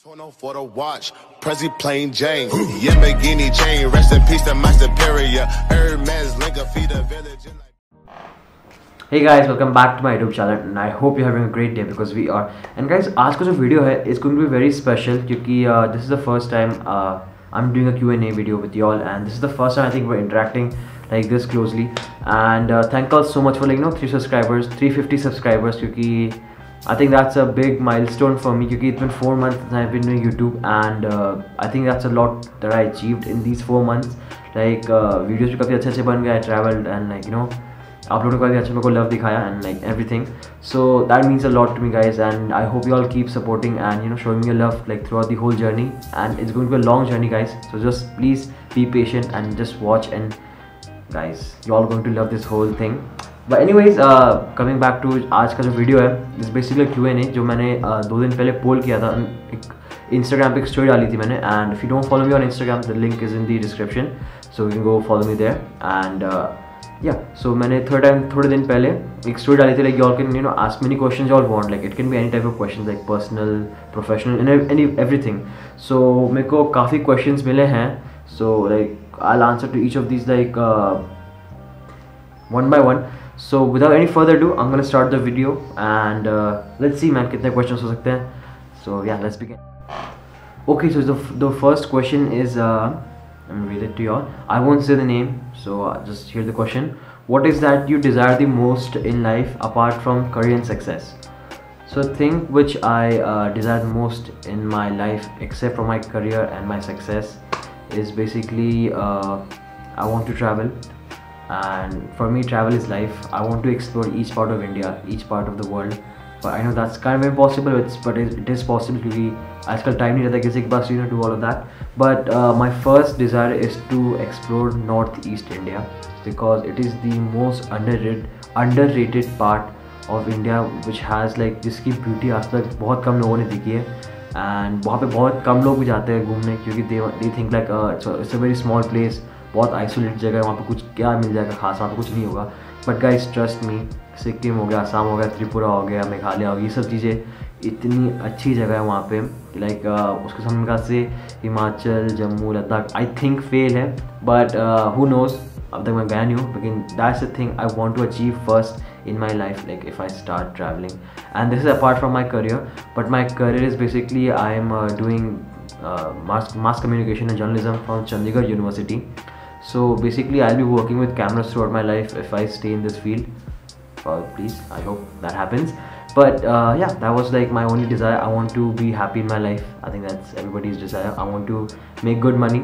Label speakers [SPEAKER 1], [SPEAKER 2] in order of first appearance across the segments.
[SPEAKER 1] Tono for the watch, Prezi plain Jane, Lamborghini chain, rest in peace to my superior, Hermes link a feed a village.
[SPEAKER 2] Hey guys, welcome back to my YouTube channel and I hope you're having a great day because we are. And guys, आज का जो video है it's going to be very special क्योंकि this is the first time I'm doing a Q&A video with you all, and this is the first time I think we're interacting like this closely. And thank you all so much for 350 subscribers क्योंकि I think that's a big milestone for me क्योंकि it's been 4 months since I've been doing YouTube, and I think that's a lot that I achieved in these 4 months. Like videos भी काफ़ी अच्छे बन गए, I traveled and आप लोगों को भी अच्छा मेरे को लव दिखाया and like everything. So that means a lot to me guys, and I hope you all keep supporting and showing me your love like throughout the whole journey. And it's going to be a long journey guys, so just please be patient and just watch, and guys you all going to love this whole thing. But anyways, coming back to आज का जो video है, this basically Q&A जो मैंने 2 दिन पहले पोल किया था, एक Instagram पे एक स्टोरी डाली थी मैंने, and if you don't follow me on Instagram, the link is in the description, so you can go follow me there. And yeah, so मैंने थोड़े दिन पहले एक स्टोरी डाली थी like you all can ask many questions you all want, like it can be any type of questions like personal, professional and everything. So मेरे को काफ़ी questions मिले हैं, so like I'll answer to each of these like one by one. So without any further ado, I'm gonna start the video and let's see man कितने questions हो सकते हैं. So yeah, let's begin. Okay, so the first question is let me read it to you all. I won't say the name, so just hear the question. What is that you desire the most in life apart from career and success? So the thing which I desire the most in my life except for my career and my success is basically I want to travel. And for me travel is life. I want to explore each part of India, each part of the world, but I know that's kind of impossible, but it is possible क्योंकि आजकल time नहीं रहता किसी के पास to do all of that. But my first desire is to explore northeast India because it is the most underrated part of India, which has like जिसकी beauty आज तक बहुत कम लोगों ने देखी है, and वहाँ पे बहुत कम लोग भी जाते हैं घूमने क्योंकि they think like it's a very small place, बहुत आइसोलेटेड जगह है, वहाँ पे कुछ क्या मिल जाएगा खास, वहाँ पे कुछ नहीं होगा. But guys trust me, Sikkim हो गया, असम हो गया, त्रिपुरा हो गया, मेघालय हो गया, ये सब चीज़ें इतनी अच्छी जगह है वहाँ पे लाइक उसके सामने से Himachal, Jammu, Ladakh I think fail है, बट हु नोज, अब तक मैं गया नहीं हूँ, लेकिन that's the thing I want to achieve first in my life, like if I start traveling. And this is apart from my career, but my career is basically I am doing mass communication and journalism from Chandigarh University. So basically I'll be working with cameras throughout my life if I stay in this field. Please, I hope that happens. But yeah, that was like my only desire. I want to be happy in my life. I think that's everybody's desire. I want to make good money,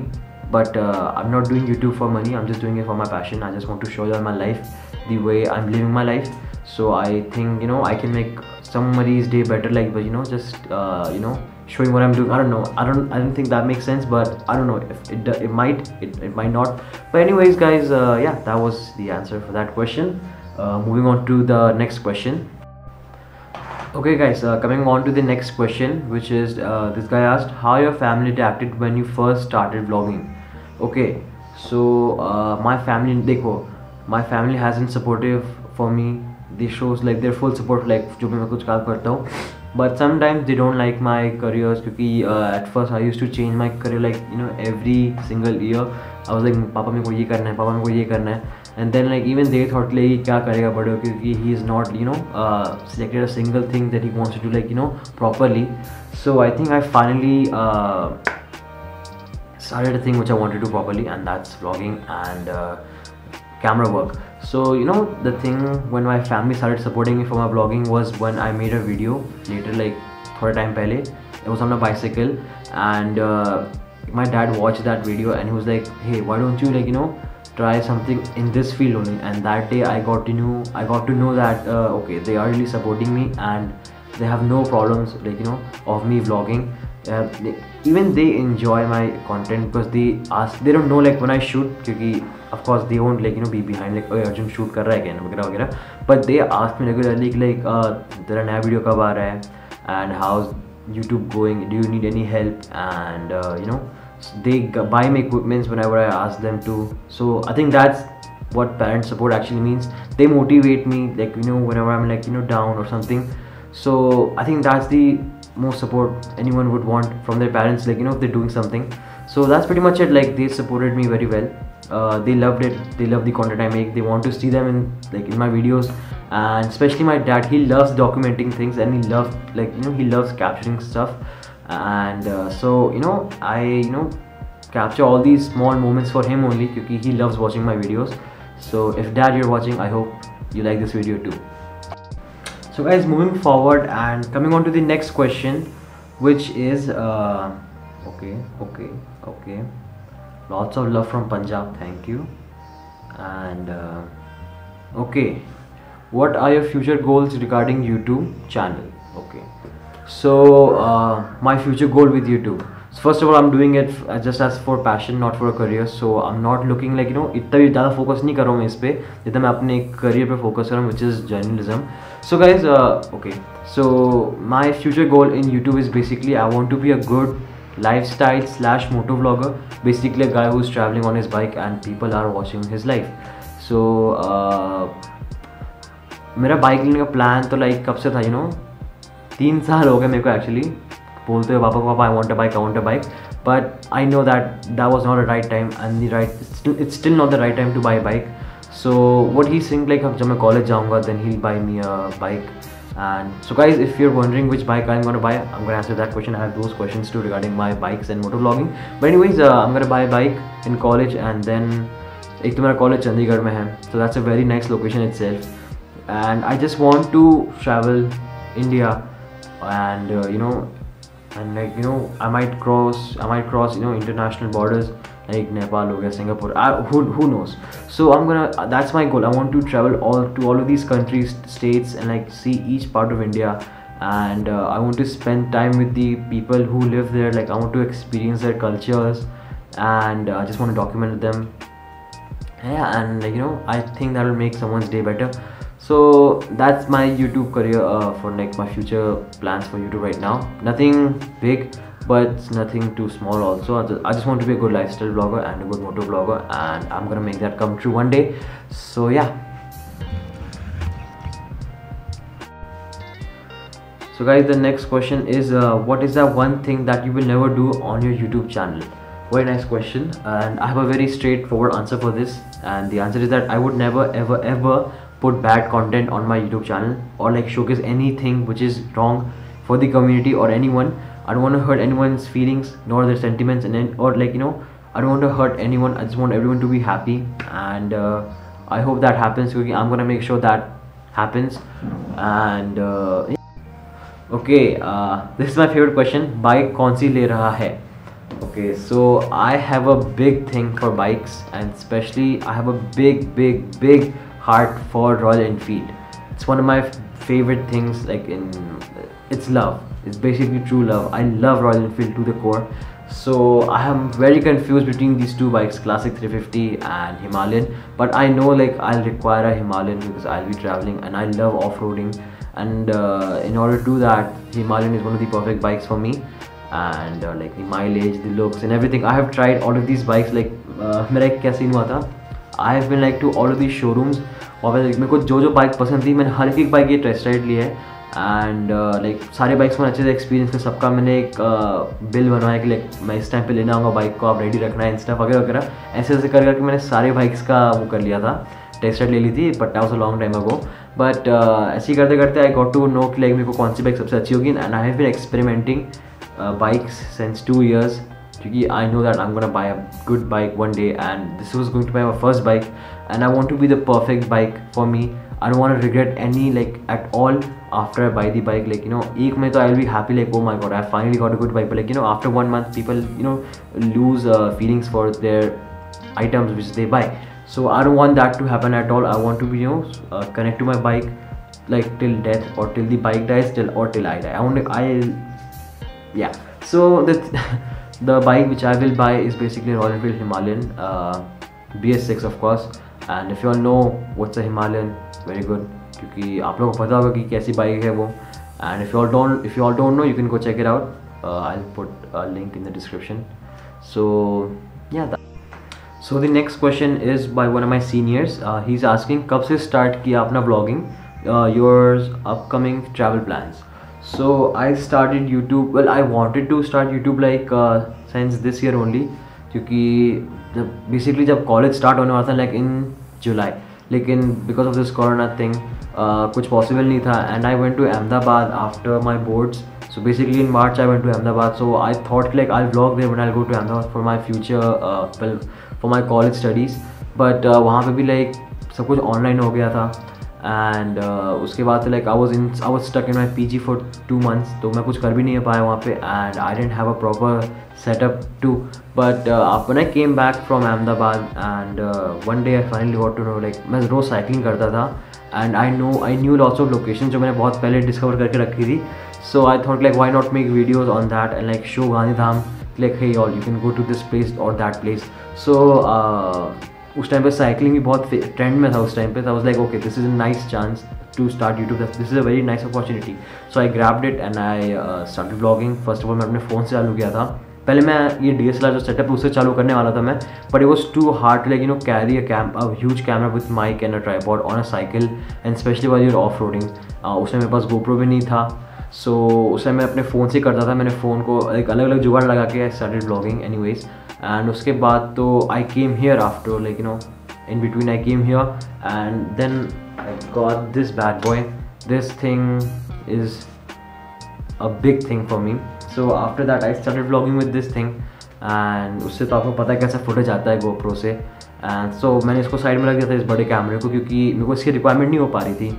[SPEAKER 2] but I'm not doing YouTube for money. I'm just doing it for my passion. I just want to show you all my life, the way I'm living my life. So I think I can make somebody's day better, like, but just showing what I'm doing. I don't think that makes sense, but I don't know if it might not. But anyways guys, yeah, that was the answer for that question. Moving on to the next question. Okay guys, coming on to the next question, which is this guy asked how your family reacted when you first started vlogging. Okay, so my family has been supportive for me. They shows like their full support, like जो भी मैं कुछ काम करता हूँ. But sometimes they don't like my careers क्योंकि at first I used to change my career like every single year. I was like पापा मेरे को ये करना है, पापा मेरे को ये करना है, and then like even they thought like क्या करेगा बड़े होकर क्योंकि he is not selected a single thing that he wants to do like properly. So I think I finally started a thing which I want to do properly, and that's vlogging and camera work. So the thing when my family started supporting me for my vlogging was when I made a video later, like थोड़ा time पहले. It was on a bicycle, and my dad watched that video and he was like, hey, why don't you try something in this field only. And that day I got to know that okay, they are really supporting me and they have no problems like of me vlogging. Even they enjoy my content because they don't know like when I shoot क्योंकि of course they won't like be behind like oh Arjun shoot कर रहा है क्या वगैरह वगैरह, but they ask me regularly like तेरा नया video कब आ रहा है and how's YouTube going, do you need any help, and they buy me equipments whenever I ask them to. So I think that's what parent support actually means. They motivate me like whenever I'm like down or something. So I think that's the most support anyone would want from their parents, like, you know, if they're doing something. So that's pretty much it. Like, they supported me very well. They loved it. They love the content I make. They want to see them in my videos. And especially my dad, he loves documenting things, and he loves, like, you know, he loves capturing stuff. And so, you know, I, you know, capture all these small moments for him only, because he loves watching my videos. So if dad, you're watching, I hope you like this video too. So guys, moving forward and coming on to the next question, which is okay, lots of love from Punjab, thank you. And okay, what are your future goals regarding YouTube channel? Okay, so my future goal with YouTube, so first of all, I'm doing it just as for passion, not for a career. So I'm not looking, like, you know, इतना भी ज़्यादा focus नहीं कर रहा हूँ मैं इस पे, जितना मैं अपने career पे focus कर रहा हूँ, which is journalism. So guys, okay, so my future goal in YouTube is basically I want to be a good lifestyle / moto vlogger, basically a guy who's traveling on his bike and people are watching his life. So मेरा bike लेने का plan तो like कब से था, you know, 3 साल हो गए मेरे को एक्चुअली बोलते हुए, पापा I want a bike, but I know that was not the right time, and it's still not the right time to buy a bike. So what he's saying, like, जब मैं college जाऊँगा, then he'll buy me a bike. And so guys, if you're wondering which bike I'm gonna buy, I'm gonna answer that question. I have those questions too regarding my bikes and motovlogging. But anyways, I'm gonna buy a bike in college, and then एक तो मेरा college Chandigarh में है, so that's a very nice location itself. And I just want to travel India, and you know, and like, you know, I might cross, you know, international borders like Nepal हो गया, Singapore, who knows. So that's my goal. I want to travel to all of these countries, states, and like see each part of India. And I want to spend time with the people who live there. Like, I want to experience their cultures, and I just want to document them. Yeah, and like, you know, I think that will make someone's day better. So that's my YouTube career for like my future plans for YouTube right now. Nothing big, but nothing too small also. I just want to be a good lifestyle vlogger and a good motor vlogger, and I'm gonna make that come true one day. So yeah. So guys, the next question is what is that one thing that you will never do on your YouTube channel? Very nice question, and I have a very straightforward answer for this, and the answer is that I would never ever put bad content on my YouTube channel, or like showcase anything which is wrong for the community or anyone. I don't want to hurt anyone's feelings nor their sentiments, and or like, you know, I don't want to hurt anyone. I just want everyone to be happy, and I hope that happens, because I'm gonna make sure that happens. And okay, this is my favorite question. Bike kaun si le raha hai? Okay, so I have a big thing for bikes, and especially I have a big heart for Royal Enfield. It's one of my favorite things. Like, it's love. It's basically true love. I love Royal Enfield to the core. So I am very confused between these two bikes, Classic 350 and Himalayan. But I know, like, I'll require a Himalayan because I'll be traveling and I love off-roading. And in order to do that, Himalayan is one of the perfect bikes for me. And like the mileage, the looks and everything. I have tried all of these bikes. Like मेरा एक क्या scene हुआ था, I have been like to all of these showrooms, और मेरे को जो bike पसंद थी, मैंने हर एक बाइक ये टेस्ट राइड ली है. एंड लाइक सारे बाइक्स में अच्छे से एक्सपीरियंस है सबका. मैंने एक बिल बनवाया कि लाइक मैं इस टाइम पे लेना आऊँगा बाइक को, आप रेडी रखना है, इंस्टा वगैरह वगैरह, ऐसे ऐसे कर करके मैंने सारे बाइक्स का वो कर लिया था, टेस्ट राइड ले ली थी. But that was a long time ago. But ऐसे ही करते करते आई गॉट टू नो कि लाइक मेरे को कौन सी बाइक सबसे अच्छी होगी. And I have been experimenting bikes since 2 years, because I know that I'm gonna buy a good bike one day, and this was going to be my first bike, and I want to be the perfect bike for me. I don't want to regret any like at all after I buy the bike. Like, you know, एक में तो I'll be happy like, oh my god, I finally got a good bike. But like, you know, after 1 month people, you know, lose feelings for their items which they buy. So I don't want that to happen at all. I want to be, you know, connect to my bike like till death, or till the bike dies, till I die. Yeah, so the bike which I will buy is basically Royal Enfield Himalayan BS6 of course. And if you all know what's a Himalayan, very good, क्योंकि आप लोगों को पता होगा कि कैसी bike है वो. And if you all don't know, you can go check it out. I'll put a link in the description. So yeah. So the next question is by one of my seniors. He's asking कब से start किया अपना vlogging, your upcoming travel plans. So I started YouTube, well I wanted to start YouTube like since this year only, क्योंकि जब basically जब college start होने वाला था लाइक इन जुलाई, लेकिन because of this corona thing कुछ possible नहीं था and I went to Ahmedabad after my boards. So basically in March I went to Ahmedabad, so I thought like I'll vlog there when I'll go to Ahmedabad for my future for my college studies, but वहाँ पे भी like सब कुछ online हो गया था and उसके बाद like I was stuck in my PG for 2 months, तो मैं कुछ कर भी नहीं पाया वहाँ पे and I didn't have a proper setup too. But when I came back from Ahmedabad and one day I finally got to know like मैं रोज़ साइकिलिंग करता था and I knew lots of location जो मैंने बहुत पहले डिस्कवर करके रखी थी. So I thought like why not make videos on that and like show Gandhidham like hey all you can go to this place और दैट प्लेस. सो उस time पे साइकिलिंग भी बहुत ट्रेंड में था उस टाइम पे. I was like okay this is a nice chance to start YouTube, this is a very nice opportunity. So I grabbed it and I started vlogging. First of all मैं अपने phone से चालू किया था. पहले मैं ये DSLR जो सेटअप है उससे चालू करने वाला था मैं, but it was too hard like carry a huge camera with mic and a tripod on a cycle and specially while you're off roading. उसमें मेरे पास GoPro भी नहीं था, सो उसे मैं अपने फ़ोन से करता था. मैंने फ़ोन को एक अलग अलग जुगाड़ लगा के I started vlogging anyways. And उसके बाद तो I came here after like in between I came here and then I got this bad boy. This thing is a big thing for me. So after that I started vlogging with this thing and उससे तो आपको पता है कैसा footage आता है GoPro से. And so मैंने इसको साइड में रख दिया था इस बड़े कैमरे को, क्योंकि मेरे को इसकी रिक्वायरमेंट नहीं हो पा रही थी,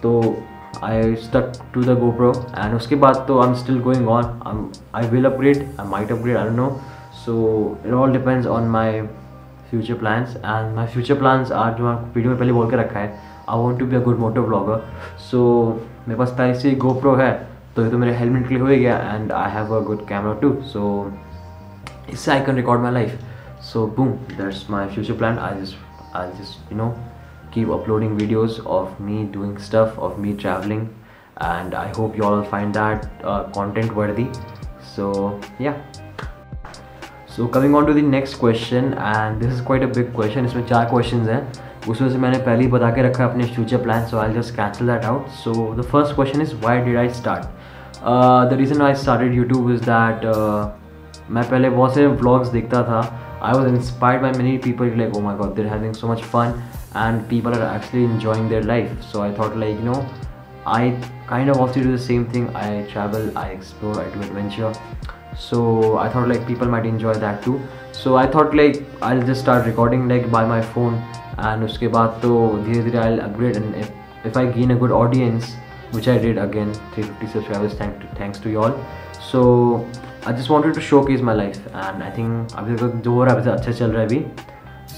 [SPEAKER 2] तो I stuck to the GoPro. And उसके बाद तो I am still going on. I will upgrade, I might upgrade, I don't know. So it all depends on my future plans and my future plans are जो मैं video में पहले बोल के रखा है, I want to be a good moto vlogger. So मेरे पास पहले से GoPro है तो ये तो मेरे हेलमेट के लिए हो ही गया and I have a good camera too, so इससे I can record my life. So boom, that's my future plan. I just keep uploading videos of me doing stuff, of me traveling, and I hope you all find that content worthy. So yeah. So coming on to the next question, and this is quite a big question. इसमें 4 questions हैं, उसमें से मैंने पहले ही बता के रखा है अपने future plans, so I'll just cancel that out. So the first question is why did I start? The reason I started YouTube is that मैं पहले बहुत से vlogs देखता था. I was inspired by many people like oh my god they're having so much fun and people are actually enjoying their life. So I thought like I kind of also do the same thing. I travel, I explore, I do adventure. So I thought like people might enjoy that too. So I thought like I'll just start recording like by my phone and उसके बाद तो धीरे धीरे I'll upgrade and if I gain a good audience, which I did again, 350 subscribers thanks to you all. So I just wanted to showcase my life and I think अभी तक जो हो रहा है अभी अच्छा चल रहा है अभी.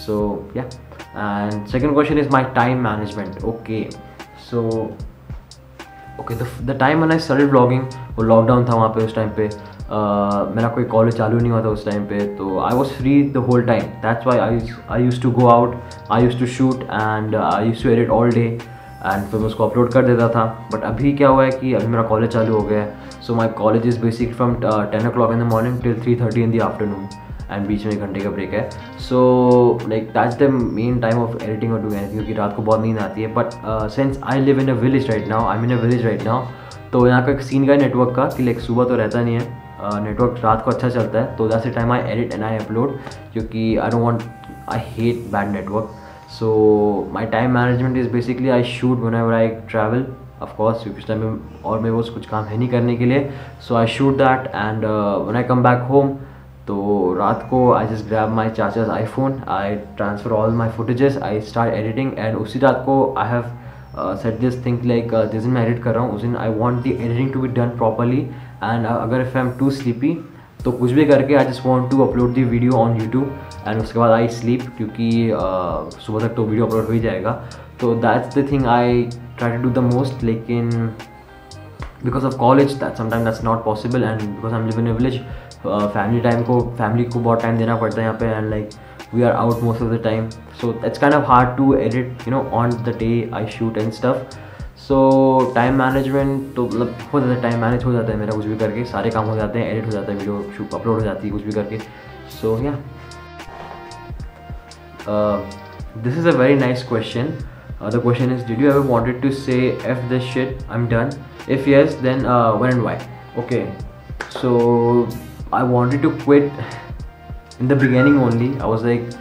[SPEAKER 2] So yeah. And second question is my time management. Okay, so the time when I started vlogging वो लॉकडाउन था वहाँ पे. उस टाइम पे मेरा कोई कॉलेज चालू नहीं हुआ था उस टाइम पे, तो I was free the whole time. That's why I use to go out, I use to shoot and I use to edit all day and फिर मैं उसको अपलोड कर देता था. बट अभी क्या हुआ है कि अभी मेरा कॉलेज चालू हो गया है. So my college is basic from 10 o'clock in the morning till 3:30 in the afternoon and बीच में 1 घंटे का ब्रेक है. So like that's the main time of editing और डूइंग एनीथिंग, क्योंकि रात को बहुत नींद आती है. But since I live in a village right now, I am in a village right now, तो यहाँ का एक सीन का नेटवर्क का कि लाइक सुबह तो रहता नहीं है, नेटवर्क रात को अच्छा चलता है. तो that's the time I edit and I upload, क्योंकि I don't want, I hate bad network. So my time management is basically I shoot whenever I travel, of course क्योंकि उस टाइम में और मेरे पास कुछ काम है नहीं करने के लिए. So I shoot that and when I come back home, तो रात को आई जस्ट ग्रैब माई चाचा's iPhone, I transfer all my footages, I start editing and उसी रात को I have set this thing like जिस दिन मैं एडिट कर रहा हूँ उस दिन I want the editing to be done properly. And अगर if I am too sleepy तो कुछ भी करके I just want to upload the video on YouTube and उसके बाद आई स्लीप, क्योंकि सुबह तक तो वीडियो अपलोड हो ही जाएगा. तो that's the thing I try to do the most. लेकिन because of college that sometime that's not possible and because I am live in a village, family को बहुत टाइम देना पड़ता है यहाँ पे and like we are out most of the time. So it's kind of hard to edit on the day I shoot and stuff. So time management तो मतलब हो जाता है, टाइम मैनेज हो जाता है मेरा कुछ भी करके, सारे काम हो जाते हैं, एडिट हो जाता है, वीडियो शूट अपलोड हो जाती है कुछ भी करके. सो या this is a very nice question. The question is, did you ever wanted to say F this shit, I'm done, If yes, then when and why? Okay, so I wanted to quit in the beginning only. I was like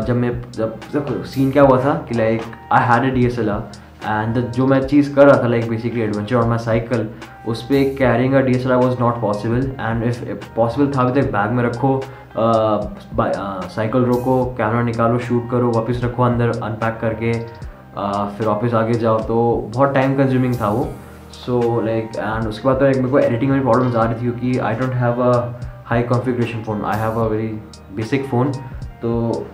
[SPEAKER 2] जब scene क्या हुआ था कि like I had a DSLR and जो मैं चीज़ कर रहा था like basically adventure on my cycle, उस पर carrying a DSLR was not possible. And if possible था भी तो बैग में रखो, साइकिल रोको, कैमरा निकालो, शूट करो, वापस रखो अंदर अनपैक करके, फिर वापस आगे जाओ, तो बहुत टाइम कंज्यूमिंग था वो। सो लाइक एंड उसके बाद तो मेरे को एडिटिंग में प्रॉब्लम्स आ रही थी क्योंकि I don't have a high configuration phone, I have a very basic phone. तो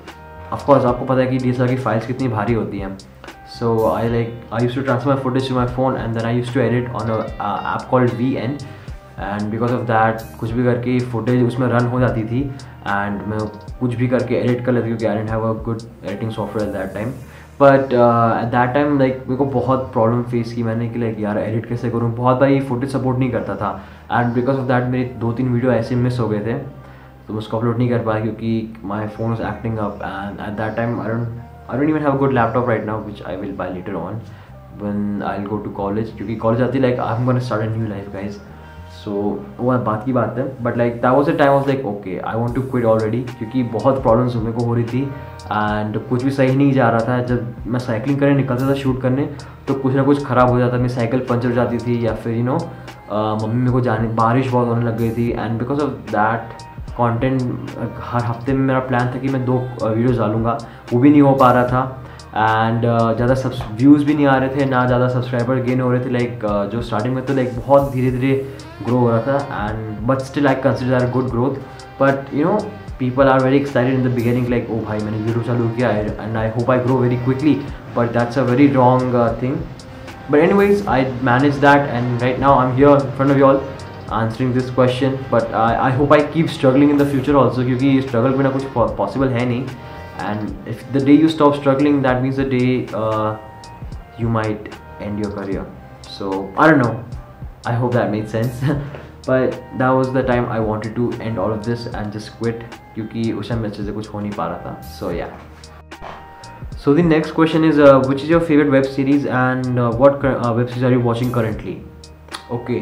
[SPEAKER 2] ऑफकोर्स आपको पता है कि DSLR की फाइल्स कितनी भारी होती हैं। So I use to transfer my footage to my phone and then I use to edit on a app called VN, and because of that कुछ भी करके फुटेज उसमें रन हो जाती थी एंड मैं कुछ भी करके एडिट कर लेती क्योंकि I didn't have a good editing software eight that time. But at that time like मेरे को बहुत प्रॉब्लम फेस की मैंने कि लाइक यार एडिट कैसे करूँ, बहुत बार ये फुटेज सपोर्ट नहीं करता था एंड बिकॉज ऑफ दैट मेरे 2-3 वीडियो ऐसे मिस हो गए थे, तो मैं उसको अपलोड नहीं कर पाया क्योंकि my phone was acting up and at that time I don't even have a good laptop right now which I will buy later on when I will go to college, क्योंकि college आती like I am gonna start a new life guys. सो वो बात की बात है, but like that was the time was like okay I want to quit already, क्योंकि बहुत प्रॉब्लम्स मेरे को हो रही थी एंड कुछ भी सही नहीं जा रहा था। जब मैं साइकिलिंग करने निकलता था शूट करने तो कुछ ना कुछ ख़राब हो जाता, मेरी साइकिल पंचर हो जाती थी या फिर मम्मी मेरे को जाने, बारिश बहुत होने लग गई थी and because of that content हर हफ्ते में मेरा प्लान था कि मैं 2 वीडियोज़ डालूंगा, वो भी नहीं हो पा रहा था एंड ज़्यादा व्यूज़ भी नहीं आ रहे थे, ना ज़्यादा सब्सक्राइबर गेन हो रहे थे। लाइक जो स्टार्टिंग में तो लाइक बहुत धीरे धीरे ग्रो हो रहा था and but still I consider good growth, but people are very excited in the beginning like oh भाई मैंने वीडियो चालू किया है and I hope I grow very quickly, but that's a very wrong thing. But anyways I managed that and right now I'm here in front of you all answering this question, but I hope I keep struggling in the future also, क्योंकि struggle बिना कुछ possible है नहीं, and if the day you stop struggling that means the day you might end your career. So I don't know, I hope that made sense. But that was the time I wanted to end all of this and just quit, क्योंकि उस time अच्छे से कुछ हो नहीं पा रहा था. So yeah. So the next question is which is your favorite web series and what web series are you watching currently? Okay,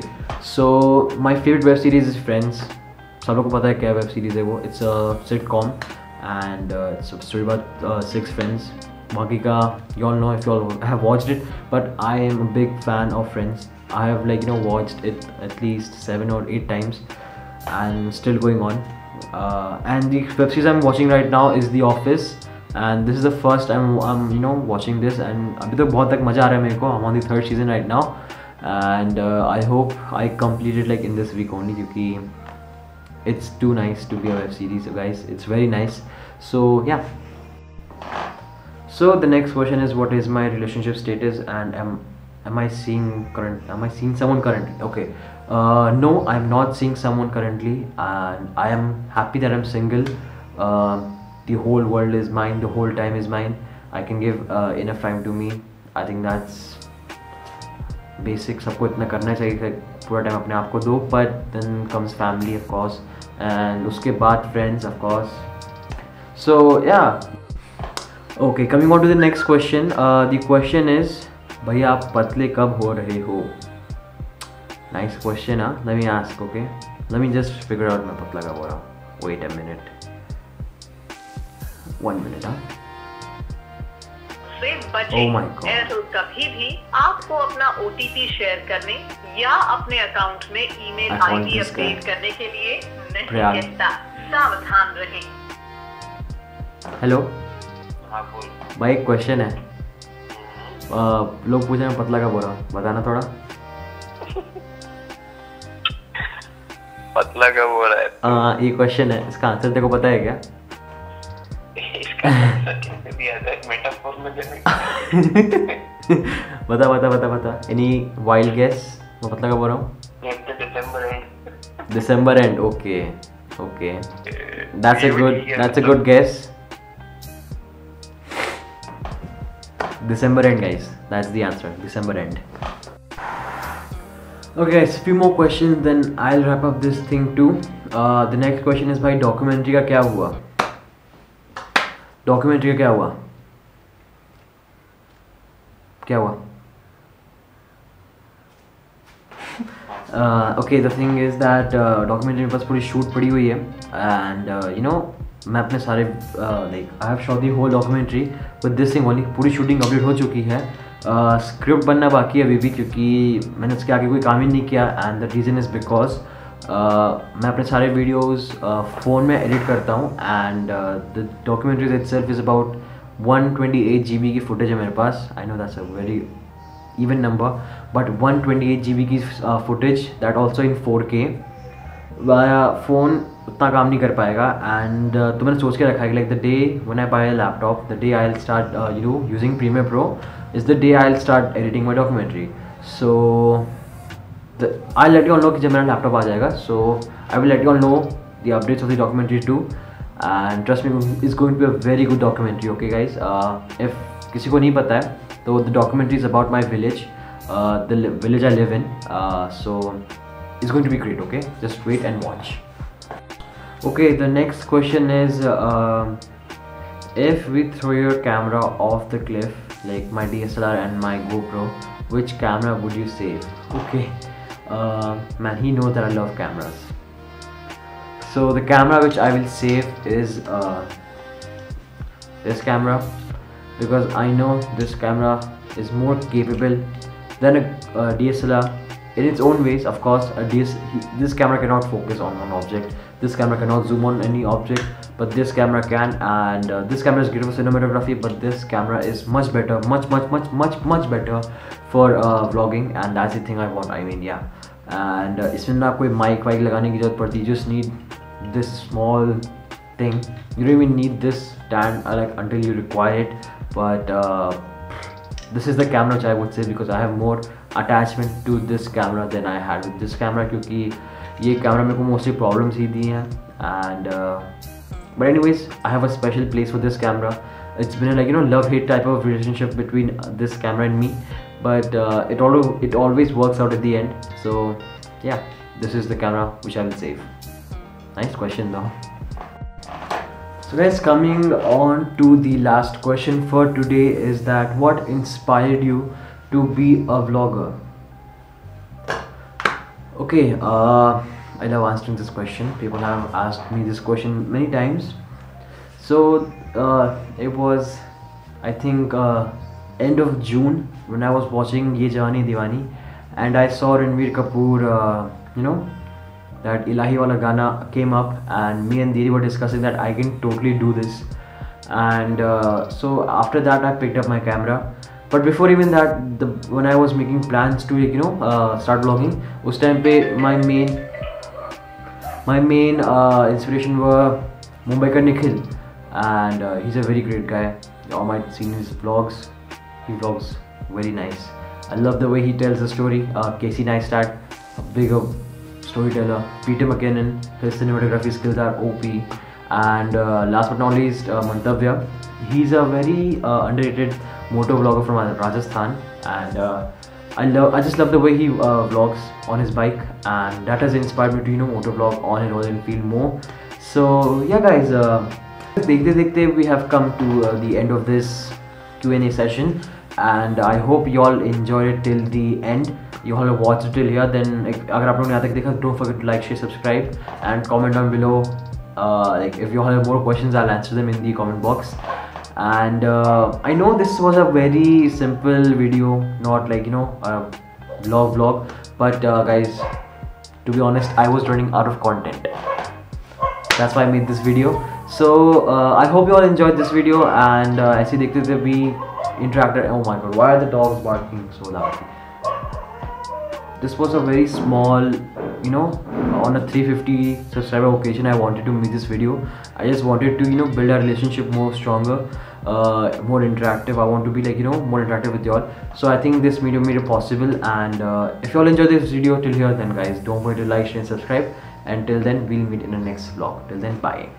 [SPEAKER 2] so my favorite web series is Friends. सब लोगों को पता है क्या वेब सीरीज़ है वो. It's a sitcom and it's a story about 6 friends. बाकी का you all know if you all have watched it, but I am a big fan of Friends. I have watched it at least 7 or 8 times and still going on. And the web series I'm watching right now is The Office, and this is the first time I'm watching this, and अभी तो बहुत तक मज़ा आ रहा है मेरे को. I'm on the 3rd season right now, and I hope I complete it like in this week only, क्योंकि it's too nice to be a web series, guys. It's very nice. So yeah. So the next question is what is my relationship status and am I seeing someone currently? Okay, no, I'm not seeing someone currently, and I am happy that I'm single. The whole world is mine, the whole time is mine. I can give enough time to me. I think that's basic. सबको इतना करना चाहिए कि पूरा time अपने आप को दो. But then comes family, of course, and उसके बाद friends, of course. So yeah. Okay, coming on to the next question. The question is, भैया आप पतले कब हो रहे हो? Nice question, huh? Let me ask, okay? Let me just figure out मैं पतला कब हो रहा हूँ. Wait a minute. 1 minute, huh? Oh my God.
[SPEAKER 3] Airtel कभी भी आपको अपना OTP शेयर करने या अपने अकाउंट में ईमेल आईडी अपडेट करने के लिए नहीं कहता. सावधान रहें.
[SPEAKER 2] हेलो भाई, एक क्वेश्चन है. लोग पूछ रहे हैं पतला कब हो रहा हूँ, बताना थोड़ा.
[SPEAKER 4] पतला कब हो रहा है?
[SPEAKER 2] ये क्वेश्चन है, इसका आंसर तेरे को पता है क्या?
[SPEAKER 4] इसका आंसर कैसे दिया जाए? मेटाफोर में देने.
[SPEAKER 2] बता. Any wild guess? मैं पतला कब हो रहा हूँ? दिसंबर end. Okay. That's a good guess. December end, guys. That's the answer. December end. Okay, guys. Few more questions, then I'll wrap up this thing too. The next question is, भाई documentary का क्या हुआ? Documentary का क्या हुआ? क्या हुआ? Okay, the thing is that documentary मेरे पास पूरी shoot पड़ी हुई है and you know मैं अपने सारे like I have shot the whole documentary with this thing only. पूरी shooting complete हो चुकी है. स्क्रिप्ट बनना बाकी है अभी भी क्योंकि मैंने उसके आगे कोई काम ही नहीं किया and the reason is because मैं अपने सारे वीडियोस फ़ोन में एडिट करता हूँ and the documentaries itself is about 128 GB की फुटेज है मेरे पास. I know that's a very even number but 128 GB की footage that also in 4K. Phone उतना काम नहीं कर पाएगा एंड तो मैंने सोच के रखा है कि like the day when I buy a laptop the day I will start you know using Premiere Pro is the day I'll start editing my documentary. So I'll let you all know कि जब मेरा laptop आ जाएगा. So I will let you all know the updates of the documentary too. And trust me, it's going to be a very good documentary. Okay guys, if किसी को नहीं पता है तो the documentary is about my village, the village I live in. So it's going to be great. Okay, just wait and watch. Okay, the next question is if we throw your camera off the cliff, like my DSLR and my GoPro, which camera would you save? Okay, man, he knows that I love cameras. So the camera which I will save is this camera, because I know this camera is more capable than a DSLR in its own ways. Of course, this camera cannot focus on one object, this camera cannot zoom on any object, but this camera can, and this camera is great for cinematography, but this camera is much better, much better for vlogging, and that's the thing I want. I mean, yeah. And इसमें ना कोई mic वाइक लगाने की जरूरत पड़ती, you just need this small thing. You don't even need this stand like until you require it, but this is the camera which I would say, because I have more attachment to this camera than I had with this camera, क्योंकि ये camera मेरे को mostly problems ही दी हैं. And but anyways, I have a special place for this camera. It's been a, like, you know, love-hate type of relationship between this camera and me, but it always works out at the end. So yeah, this is the camera which I will save. Nice question though. So guys, coming on to the last question for today is that what inspired you to be a vlogger? Okay, I love answering this question. People have asked me this question many times. So it was, I think, end of June when I was watching Ye Jawani Diwani, and I saw Ranveer Kapoor, you know, that Ilahi wala Gana came up, and me and Didi were discussing that I can totally do this. And so after that I picked up my camera. But before even that, when I was making plans to, you know, start vlogging, उस time पे my main inspiration were Mumbai ka Nikhil, and he's a very great guy. You all might seen his vlogs. He vlogs very nice. I love the way he tells the story. Casey Neistat, a bigger storyteller. Peter McKinnon, his cinematography skills are OP. And last but not least, Mantavya. He's a very underrated moto vlogger from Rajasthan, and I just love the way he vlogs on his bike, and that has inspired me to, you know, motor vlog on a Royal Enfield more. So yeah guys, dekhte we have come to the end of this Q&A session, and I hope you all enjoyed it till the end. You all have watched it till here. Then agar aap log ne yahan tak dekha, don't forget to like, share, subscribe, and comment down below. Like if you all have more questions, I'll answer them in the comment box. And I know this was a very simple video, not like, you know, a vlog, but guys, to be honest, I was running out of content. That's why I made this video. So I hope you all enjoyed this video, and ऐसे देखते थे we interacted. Oh my god, why are the dogs barking so loud? This was a very small, you know, on a 350 subscriber occasion, I wanted to make this video. I just wanted to, you know, build our relationship more stronger, more interactive. I want to be like, you know, more interactive with y'all. So I think this video made it possible. And if you all enjoyed this video till here, then guys, don't forget to like, share and subscribe. And till then, we'll meet in the next vlog. Till then, bye.